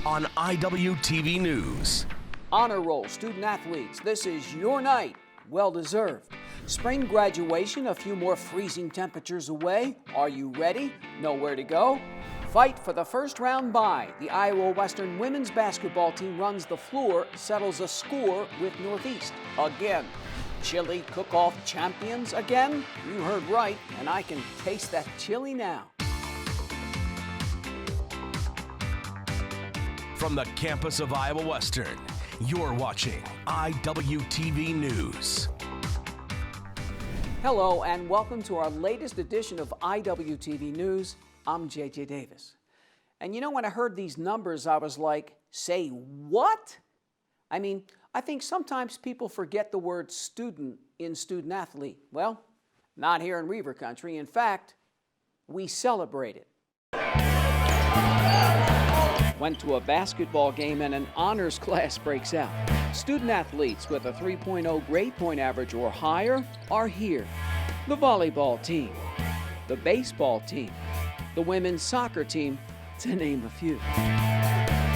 on Iwtv News. Honor Roll student athletes, this is your night. Well deserved. Spring graduation, a few more freezing temperatures away. Are you ready? Know where to go? Fight for the first round bye. The Iowa Western women's basketball team runs the floor, settles a score with Northeast. Again. Chili cook-off champions again? You heard right, and I can taste that chili now. From the campus of Iowa Western, you're watching Iwtv News. Hello, and welcome to our latest edition of Iwtv News. I'm JJ Davis. And you know, when I heard these numbers, I was like, say what? I mean, I think sometimes people forget the word student in student athlete. Well, not here in Weaver Country. In fact, we celebrate it. Went to a basketball game and an honors class breaks out. Student athletes with a 3.0 grade point average or higher are here. The volleyball team, the baseball team, the women's soccer team, to name a few.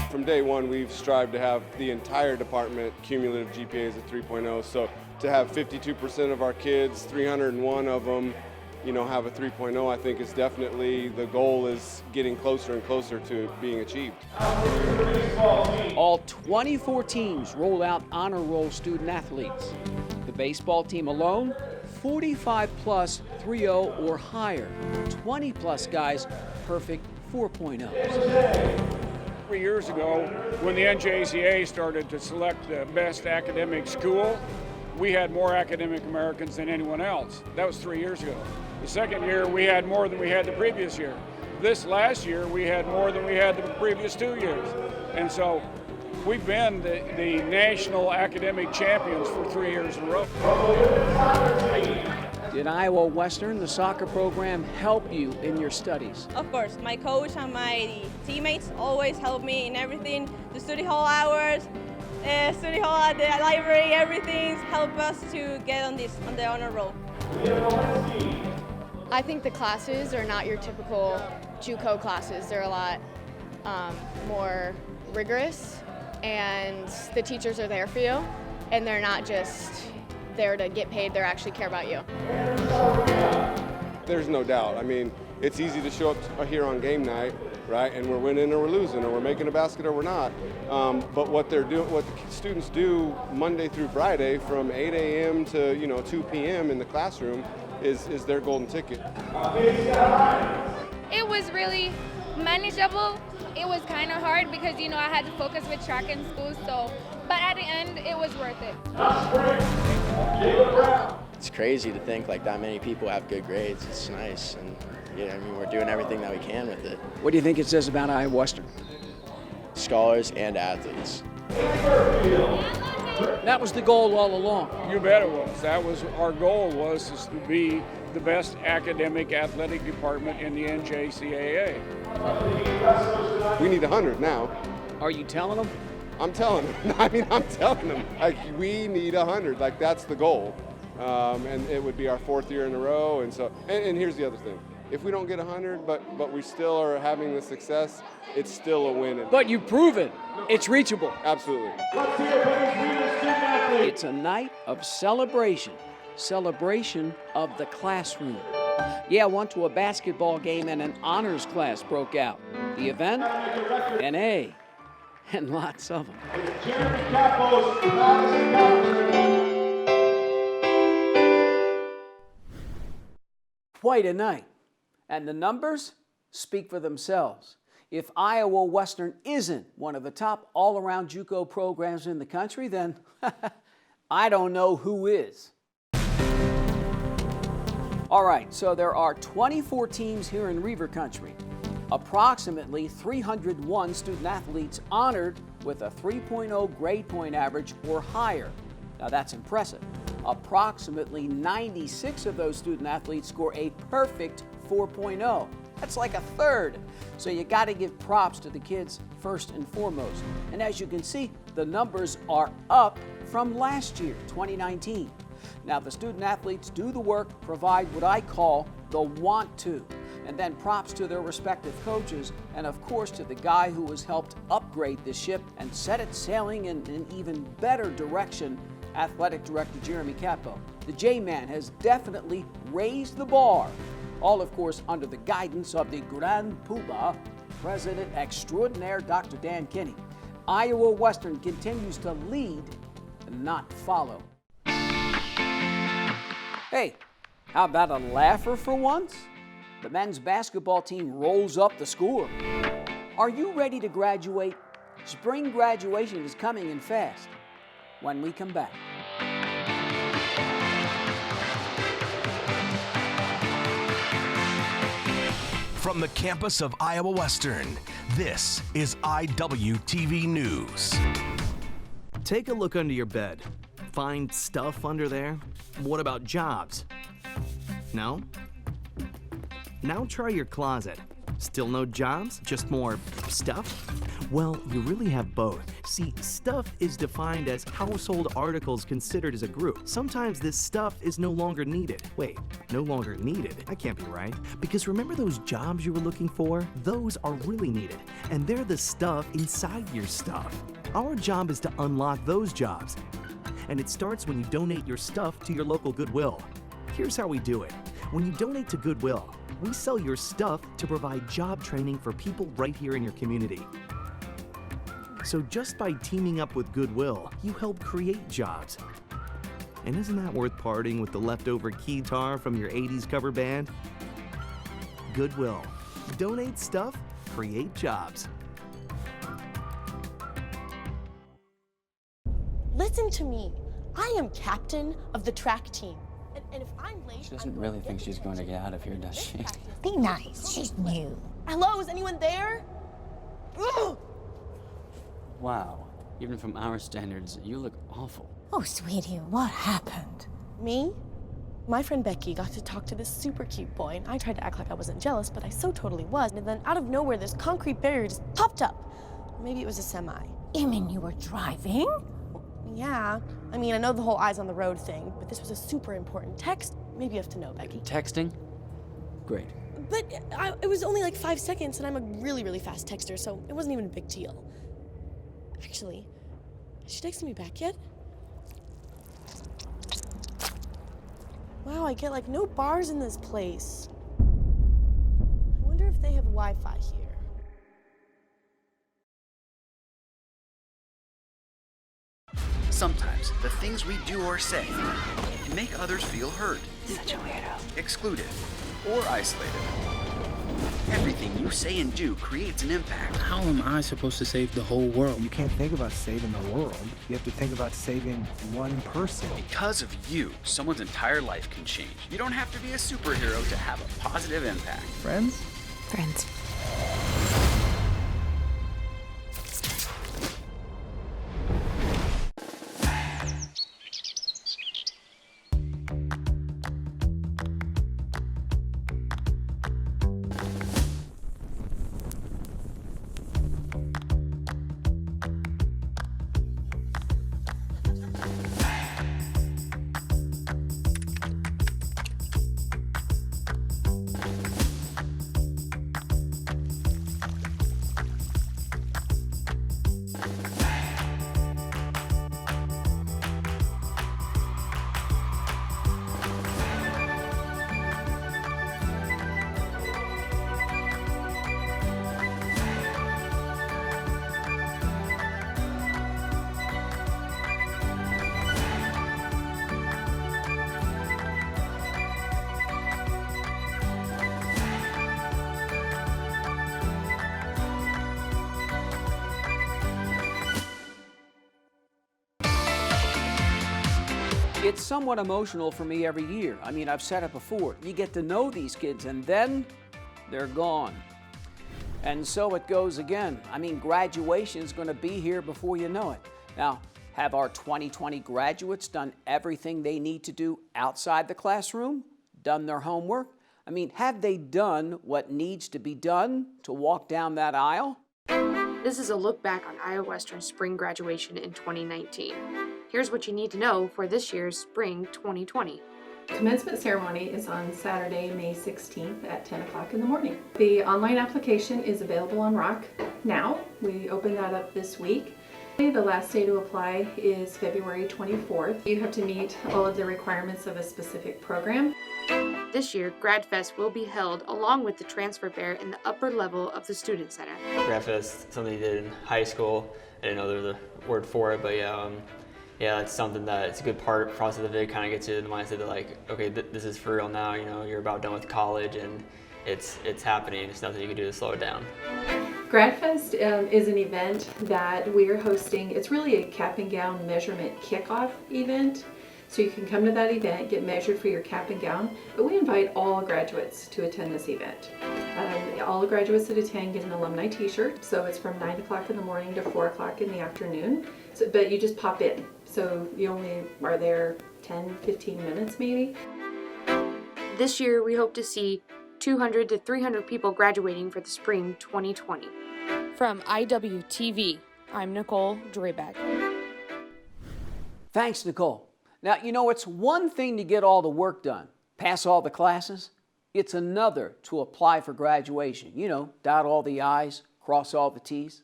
From day one, we've strived to have the entire department cumulative GPAs at 3.0. So to have 52% of our kids, 301 of them, have a 3.0, I think is definitely the goal, is getting closer and closer to being achieved. All 24 teams roll out honor roll student athletes. The baseball team alone, 45 plus 3.0 or higher. 20 plus guys, perfect 4.0s. 3 years ago, when the NJCAA started to select the best academic school, we had more academic Americans than anyone else. That was 3 years ago. The second year, we had more than we had the previous year. This last year, we had more than we had the previous 2 years. And so we've been the national academic champions for 3 years in a row. Did Iowa Western, the soccer program, help you in your studies? Of course, my coach and my teammates always help me in everything. The study hall hours, study hall at the library, everything help us to get on the honor roll. I think the classes are not your typical JUCO classes. They're a lot more rigorous, and the teachers are there for you, and they're not just there to get paid, they actually care about you. There's no doubt. I mean, it's easy to show up here on game night, right, and we're winning or we're losing, or we're making a basket or we're not. But what the students do Monday through Friday from 8 a.m. to 2 p.m. in the classroom is their golden ticket. It was really manageable. It was kind of hard because I had to focus with track in school, but at the end it was worth it. It's crazy to think like that many people have good grades. It's nice, and we're doing everything that we can with it. What do you think it says about Iowa Western? Scholars and athletes. That was the goal all along. You bet it was. That was our goal, was to be the best academic athletic department in the NJCAA. We need 100 now. Are you telling them? I'm telling them. I'm telling them. We need 100. That's the goal. And it would be our 4th year in a row. And so, and here's the other thing. If we don't get 100, but we still are having the success, it's still a win. But you've proven it's reachable. Absolutely. It's a night of celebration of the classroom. Yeah, I went to a basketball game and an honors class broke out. The event, an A, and lots of them. Quite a night. And the numbers speak for themselves. If Iowa Western isn't one of the top all-around JUCO programs in the country, then I don't know who is. All right, so there are 24 teams here in Weaver Country. Approximately 301 student athletes honored with a 3.0 grade point average or higher. Now that's impressive. Approximately 96 of those student athletes score a perfect 4.0. That's like a third. So you got to give props to the kids first and foremost. And as you can see, the numbers are up from last year, 2019. Now the student athletes do the work, provide what I call the want to. And then props to their respective coaches, and of course to the guy who has helped upgrade the ship and set it sailing in an even better direction, Athletic Director Jeremy Capo. The J-Man has definitely raised the bar, all of course under the guidance of the Grand Poobah, President Extraordinaire Dr. Dan Kinney. Iowa Western continues to lead and not follow. Hey, how about a laugher for once? The men's basketball team rolls up the score. Are you ready to graduate? Spring graduation is coming in fast. When we come back. From the campus of Iowa Western, this is IWTV News. Take a look under your bed. Find stuff under there? What about jobs? No? Now try your closet. Still no jobs? Just more stuff? Well, you really have both. See, stuff is defined as household articles considered as a group. Sometimes this stuff is no longer needed. Wait, no longer needed? That can't be right. Because remember those jobs you were looking for? Those are really needed, and they're the stuff inside your stuff. Our job is to unlock those jobs, and it starts when you donate your stuff to your local Goodwill. Here's how we do it. When you donate to Goodwill, we sell your stuff to provide job training for people right here in your community. So just by teaming up with Goodwill, you help create jobs. And isn't that worth parting with the leftover keytar from your 80s cover band? Goodwill. Donate stuff, create jobs. Listen to me. I am captain of the track team. And if I'm late, she doesn't really think she's going to get out of here, does she? Be nice. She's new. Hello, is anyone there? Ugh! Wow. Even from our standards, you look awful. Oh, sweetie, what happened? Me? My friend Becky got to talk to this super cute boy, and I tried to act like I wasn't jealous, but I so totally was. And then out of nowhere, this concrete barrier just popped up. Maybe it was a semi. You mean you were driving? Yeah. I mean, I know the whole eyes on the road thing, but this was a super important text. Maybe you have to know, Becky. Texting? Great. But it was only like 5 seconds, and I'm a really, really fast texter, so it wasn't even a big deal. Actually, has she texted me back yet? Wow, I get like no bars in this place. I wonder if they have Wi-Fi here. Sometimes the things we do or say can make others feel hurt, Such a weirdo. excluded, or isolated. Everything you say and do creates an impact. How am I supposed to save the whole world? You can't think about saving the world. You have to think about saving one person. Because of you, someone's entire life can change. You don't have to be a superhero to have a positive impact. Friends? Friends. It's somewhat emotional for me every year. I mean, I've said it before. You get to know these kids and then they're gone. And so it goes again. I mean, graduation is going to be here before you know it. Now, have our 2020 graduates done everything they need to do outside the classroom? Done their homework? I mean, have they done what needs to be done to walk down that aisle? This is a look back on Iowa Western's spring graduation in 2019. Here's what you need to know for this year's spring 2020. Commencement ceremony is on Saturday, May 16th at 10 o'clock in the morning. The online application is available on Rock now. We opened that up this week. The last day to apply is February 24th. You have to meet all of the requirements of a specific program. This year, GradFest will be held along with the Transfer Fair in the upper level of the Student Center. GradFest, something you did in high school. I didn't know there was a word for it, but yeah, it's something that it's a good process of it. Kind of gets you in the mindset that like, okay, this is for real now. You know, you're about done with college, and it's happening. There's nothing you can do to slow it down. GradFest is an event that we're hosting. It's really a cap and gown measurement kickoff event. So you can come to that event, get measured for your cap and gown, but we invite all graduates to attend this event. All the graduates that attend get an alumni t-shirt, so it's from 9 o'clock in the morning to 4 o'clock in the afternoon, but you just pop in. So you only are there 10, 15 minutes maybe. This year we hope to see 200 to 300 people graduating for the spring 2020. From Iwtv, I'm Nicole Drebeck. Thanks, Nicole. Now, you know, it's one thing to get all the work done, pass all the classes. It's another to apply for graduation. You know, dot all the I's, cross all the T's.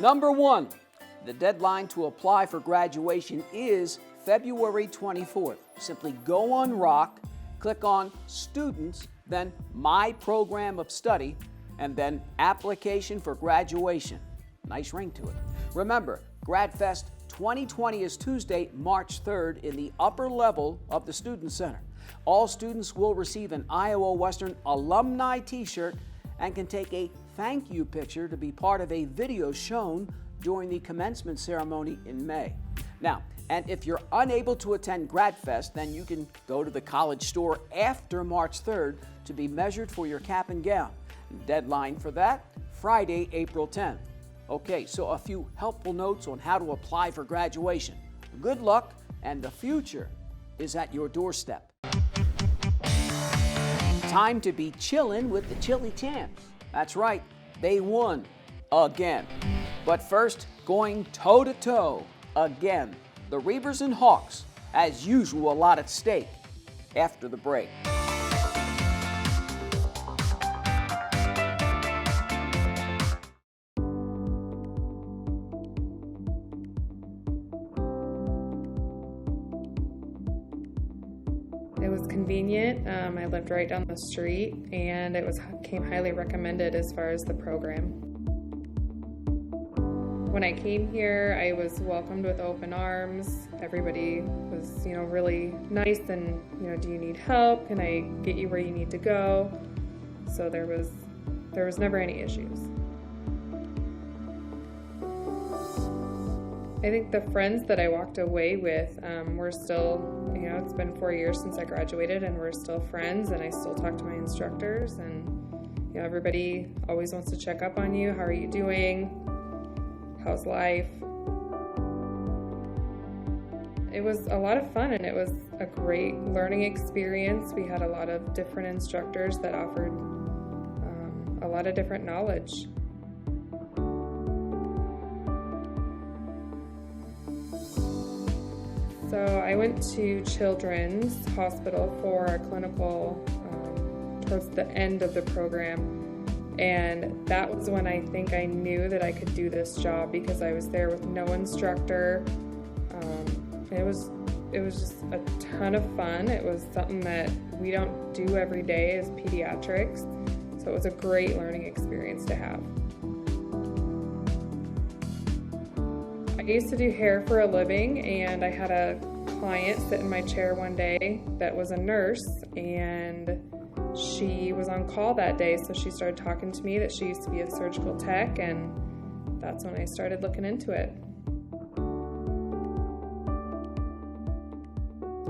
Number one, the deadline to apply for graduation is February 24th. Simply go on Rock, click on Students, then My Program of Study, and then Application for Graduation. Nice ring to it. Remember, GradFest 2020 is Tuesday, March 3rd in the upper level of the Student Center. All students will receive an Iowa Western alumni t-shirt and can take a thank you picture to be part of a video shown during the commencement ceremony in May. Now, and if you're unable to attend GradFest, then you can go to the college store after March 3rd to be measured for your cap and gown. Deadline for that, Friday, April 10th. Okay, so a few helpful notes on how to apply for graduation. Good luck, and the future is at your doorstep. Time to be chillin' with the Chili Champs. That's right, they won again. But first, going toe-to-toe again. The Reavers and Hawks, as usual, a lot at stake after the break. It was convenient. I lived right down the street, and it came highly recommended as far as the program. When I came here, I was welcomed with open arms. Everybody was, really nice and, do you need help? Can I get you where you need to go? So there was never any issues. I think the friends that I walked away with, we're still, it's been 4 years since I graduated, and we're still friends, and I still talk to my instructors, and everybody always wants to check up on you. How are you doing? How's life? It was a lot of fun, and it was a great learning experience. We had a lot of different instructors that offered a lot of different knowledge. So I went to Children's Hospital for a clinical towards the end of the program. And that was when I think I knew that I could do this job, because I was there with no instructor. It was just a ton of fun. It was something that we don't do every day as pediatrics. So it was a great learning experience to have. I used to do hair for a living, and I had a client sit in my chair one day that was a nurse, and she was on call that day, so she started talking to me that she used to be a surgical tech, and that's when I started looking into it.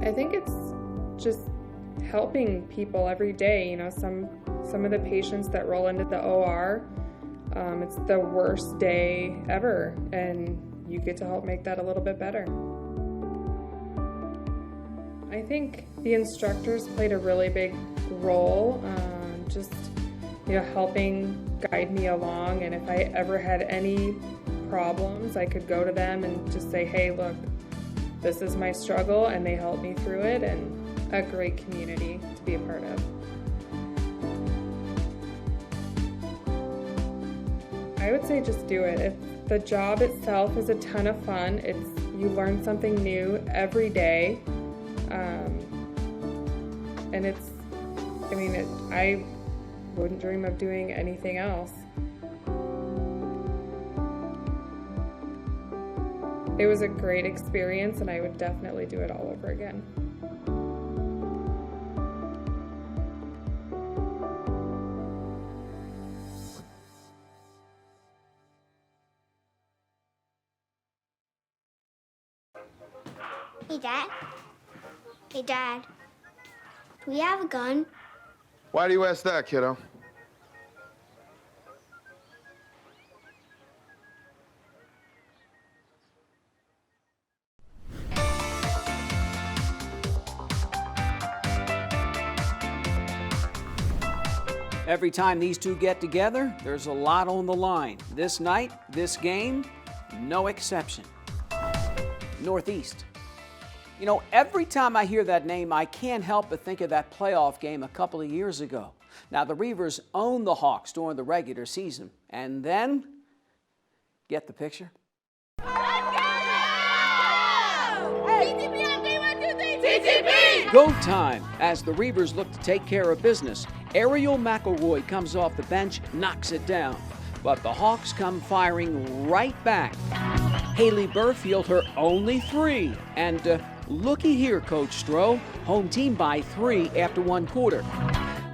I think it's just helping people every day. Some of the patients that roll into the OR, it's the worst day ever, and you get to help make that a little bit better. I think the instructors played a really big role, helping guide me along, and if I ever had any problems, I could go to them and just say, hey, look, this is my struggle, and they helped me through it, and a great community to be a part of. I would say just do it. The job itself is a ton of fun. You learn something new every day, and I wouldn't dream of doing anything else. It was a great experience, and I would definitely do it all over again. Hey, Dad. Hey, Dad. Do we have a gun? Why do you ask that, kiddo? Every time these two get together, there's a lot on the line. This night, this game, no exception. Northeast. You know, every time I hear that name, I can't help but think of that playoff game a couple of years ago. Now, the Reavers owned the Hawks during the regular season, and then, get the picture? Go time as the Reavers look to take care of business. Ariel McElroy comes off the bench, knocks it down. But the Hawks come firing right back. Haley Burfield, her only three. And looky here, Coach Stroh, home team by 3 after 1 quarter.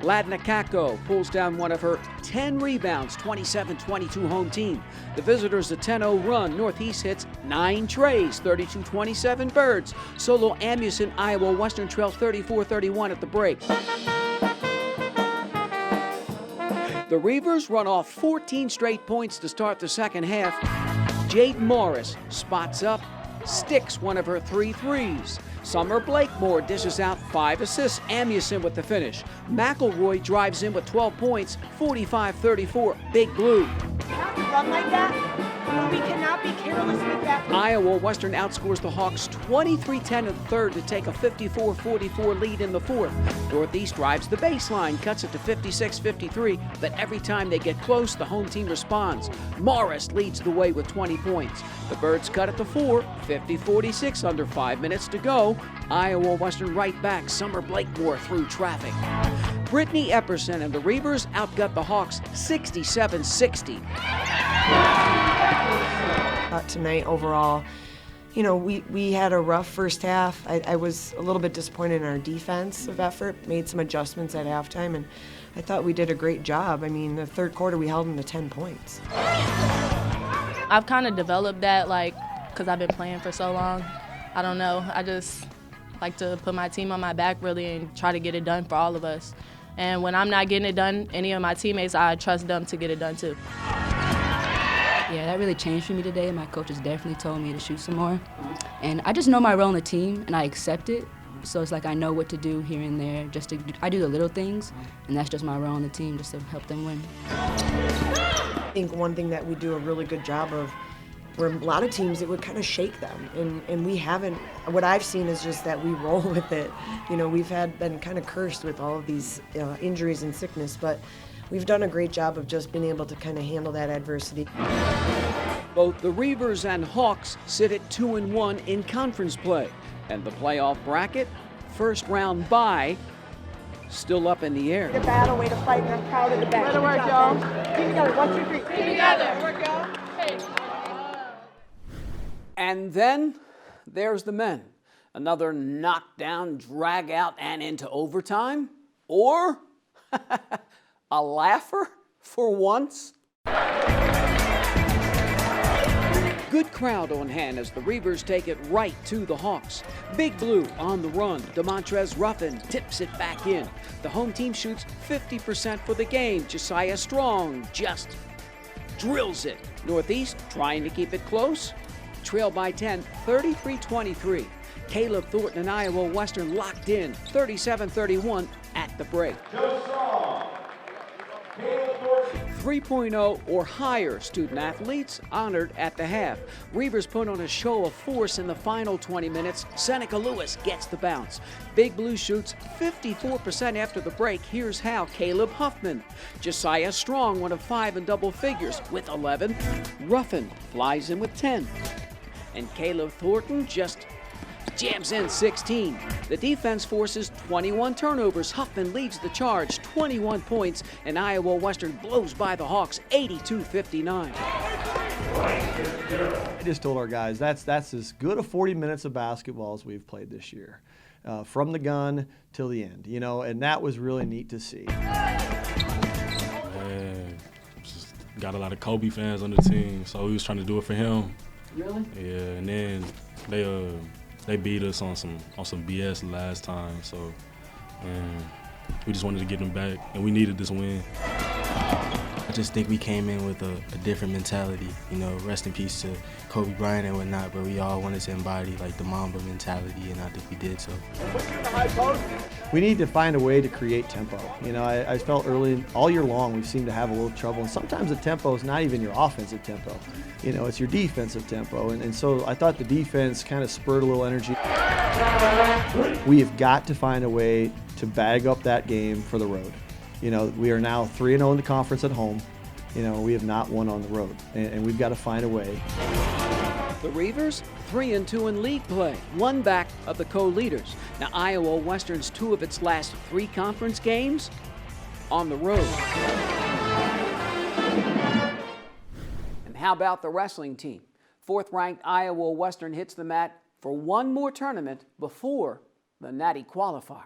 Ladna Kako pulls down one of her 10 rebounds, 27-22 home team. The visitors a 10-0 run. Northeast hits 9 trays, 32-27 Birds. Solo Amuson, Iowa Western trails 34-31 at the break. The Reavers run off 14 straight points to start the second half. Jade Morris spots up, sticks one of her 3 threes. Summer Blakemore dishes out 5 assists. Amuson with the finish. McElroy drives in with 12 points, 45-34, Big Blue. Run like that? We cannot be careless with that. Iowa Western outscores the Hawks 23-10 in the third to take a 54-44 lead in the fourth. Northeast drives the baseline, cuts it to 56-53, but every time they get close, the home team responds. Morris leads the way with 20 points. The Birds cut it to 4, 50-46 under 5 minutes to go. Iowa Western right back, Summer Blakemore through traffic. Brittany Epperson and the Reavers outgut the Hawks 67-60. Tonight overall, you know, we had a rough first half. I was a little bit disappointed in our defensive effort, made some adjustments at halftime, and I thought we did a great job. I mean, the third quarter we held them to 10 points. I've kind of developed that, because I've been playing for so long. I don't know, I just like to put my team on my back really and try to get it done for all of us. And when I'm not getting it done, any of my teammates, I trust them to get it done too. Yeah, that really changed for me today. My coaches definitely told me to shoot some more. And I just know my role on the team, and I accept it. So it's like I know what to do here and there. I do the little things, and that's just my role on the team, just to help them win. I think one thing that we do a really good job of, where a lot of teams, it would kind of shake them. And we haven't, what I've seen is just that we roll with it. You know, we've been kind of cursed with all of these injuries and sickness, but we've done a great job of just being able to kind of handle that adversity. Both the Reavers and Hawks sit at 2-1 in conference play. And the playoff bracket, first round bye, still up in the air. The battle, way to fight, and I'm proud of the back. Better work, y'all. Team together, 1, 2, 3. Team together. Work, y'all. Hey. And then there's the men. Another knockdown, drag out, and into overtime? Or a laugher for once? Good crowd on hand as the Reavers take it right to the Hawks. Big Blue on the run. DeMontrez Ruffin tips it back in. The home team shoots 50% for the game. Josiah Strong just drills it. Northeast trying to keep it close. Trail by 10, 33-23. Caleb Thornton and Iowa Western locked in, 37-31 at the break. 3 3.0 or higher student athletes honored at the half. Reavers put on a show of force in the final 20 minutes. Seneca Lewis gets the bounce. Big Blue shoots 54% after the break. Here's how. Caleb Huffman. Josiah Strong, one of 5 in double figures with 11. Ruffin flies in with 10. And Caleb Thornton just jams in 16. The defense forces 21 turnovers. Huffman leads the charge, 21 points, and Iowa Western blows by the Hawks 82-59. I just told our guys that's as good a 40 minutes of basketball as we've played this year, from the gun till the end, you know, and that was really neat to see. Just got a lot of Kobe fans on the team, so we was trying to do it for him. Really? Yeah, and then they beat us on some BS last time, so we just wanted to get them back, and we needed this win. I just think we came in with a different mentality, you know, rest in peace to Kobe Bryant and whatnot, but we all wanted to embody like the Mamba mentality, and I think we did so. We need to find a way to create tempo. You know, I felt early, all year long, we seem to have a little trouble, and sometimes the tempo is not even your offensive tempo. You know, it's your defensive tempo, and so I thought the defense kind of spurred a little energy. We have got to find a way to bag up that game for the road. You know, we are now 3-0 in the conference at home. You know, we have not won on the road, and we've got to find a way. The Reavers, 3-2 in league play, one back of the co-leaders. Now, Iowa Western's 2 of its last 3 conference games on the road. And how about the wrestling team? 4th-ranked Iowa Western hits the mat for one more tournament before the Natty qualifier.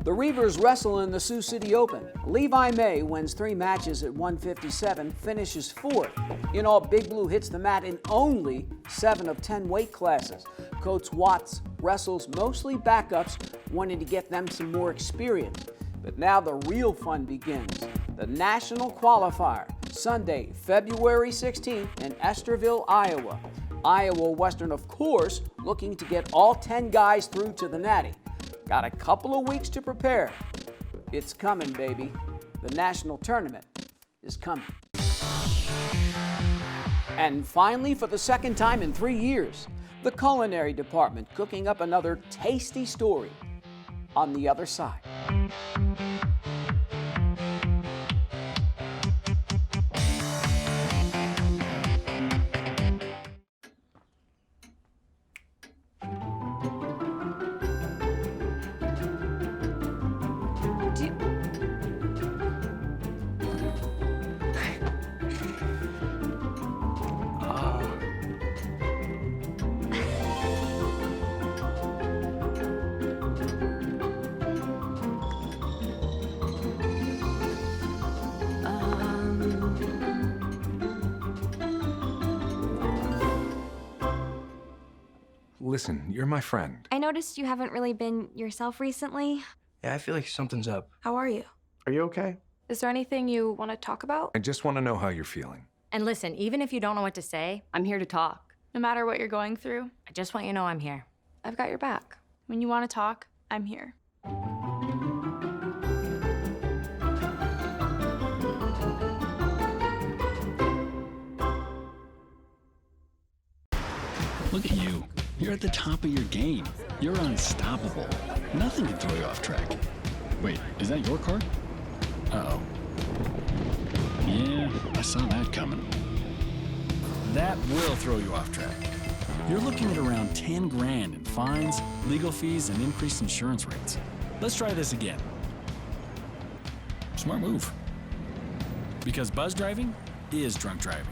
The Reavers wrestle in the Sioux City Open. Levi May wins 3 matches at 157, finishes 4th. In all, Big Blue hits the mat in only 7 of 10 weight classes. Coach Watts wrestles mostly backups, wanting to get them some more experience. But now the real fun begins. The national qualifier, Sunday, February 16th in Esterville, Iowa. Iowa Western, of course, looking to get all 10 guys through to the Natty. Got a couple of weeks to prepare. It's coming, baby. The national tournament is coming. And finally, for the second time in 3 years, the culinary department cooking up another tasty story on the other side. Listen, you're my friend. I noticed you haven't really been yourself recently. Yeah, I feel like something's up. How are you? Are you okay? Is there anything you want to talk about? I just want to know how you're feeling. And listen, even if you don't know what to say, I'm here to talk. No matter what you're going through, I just want you to know I'm here. I've got your back. When you want to talk, I'm here. Look at you. You're at the top of your game. You're unstoppable. Nothing can throw you off track. Wait, is that your car? Uh-oh. Yeah, I saw that coming. That will throw you off track. You're looking at around 10 grand in fines, legal fees, and increased insurance rates. Let's try this again. Smart move. Because buzz driving is drunk driving.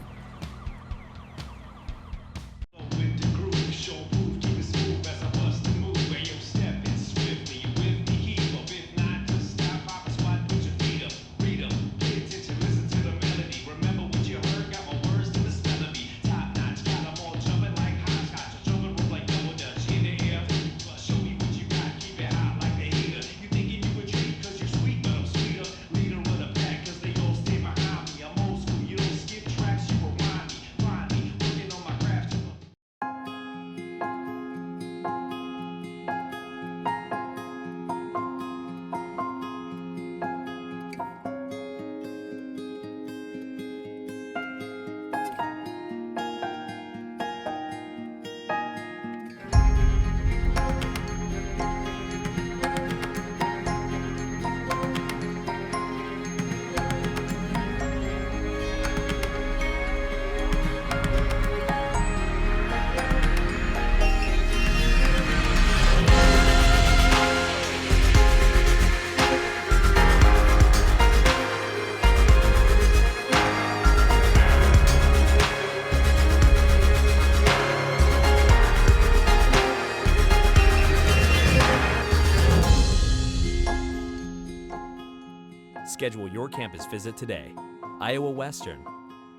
Schedule your campus visit today. Iowa Western.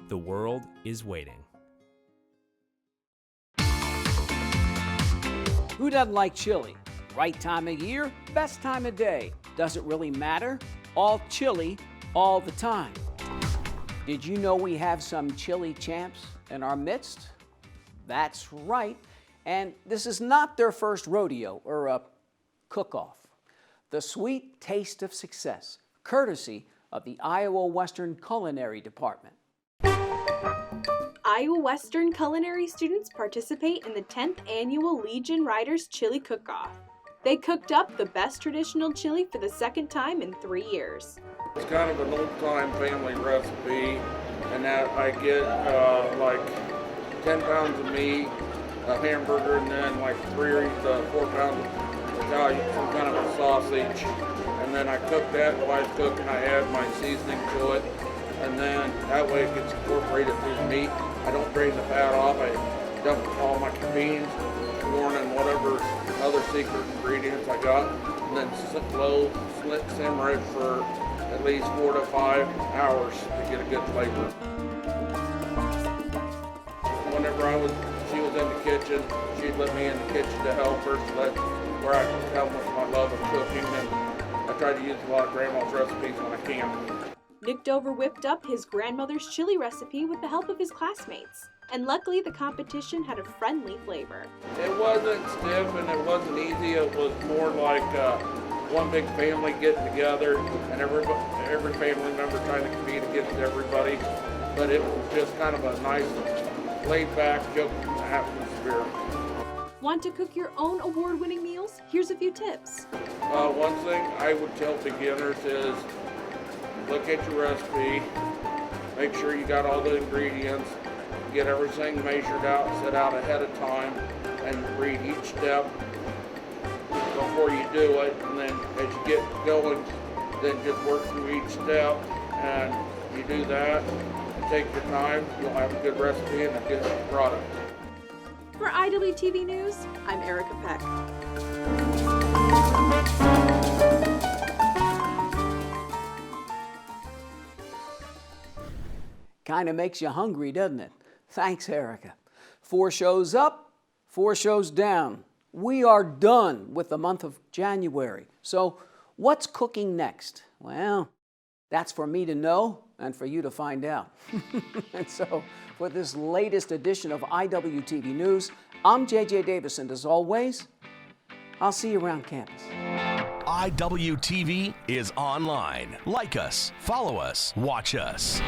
The world is waiting. Who doesn't like chili? Right time of year, best time of day. Does it really matter? All chili, all the time. Did you know we have some chili champs in our midst? That's right. And this is not their first rodeo or a cook-off. The sweet taste of success, courtesy of the Iowa Western Culinary Department. Iowa Western culinary students participate in the 10th annual Legion Riders Chili Cook-Off. They cooked up the best traditional chili for the second time in 3 years. It's kind of an old-time family recipe, and that I get like 10 pounds of meat, a hamburger, and then like 3 to 4 pounds of Italian, some kind of a sausage. And then I cook that. While it's cooking, I add my seasoning to it, and then that way it gets incorporated through the meat. I don't drain the fat off. I dump all my beans, corn, and whatever other secret ingredients I got, and then slow simmer it for at least 4 to 5 hours to get a good flavor. Whenever she was in the kitchen, she'd let me in the kitchen to help her, so that's where I can tell with my love of cooking, and I try to use a lot of Grandma's recipes when I can. Nick Dover whipped up his grandmother's chili recipe with the help of his classmates. And luckily, the competition had a friendly flavor. It wasn't stiff and it wasn't easy. It was more like one big family getting together and every family member trying to compete against everybody. But it was just kind of a nice, laid-back, joking atmosphere. Want to cook your own award-winning meals? Here's a few tips. One thing I would tell beginners is look at your recipe, make sure you got all the ingredients, get everything measured out, set out ahead of time, and read each step before you do it. And then as you get going, then just work through each step, and you do that, and take your time, you'll have a good recipe and a good product. For Iwtv News, I'm Erica Peck. Kind of makes you hungry, doesn't it? Thanks, Erica. 4 shows up, 4 shows down. We are done with the month of January. So what's cooking next? Well, that's for me to know and for you to find out. And so for this latest edition of Iwtv News, I'm JJ Davis, and as always, I'll see you around campus. Iwtv is online. Like us, follow us, watch us.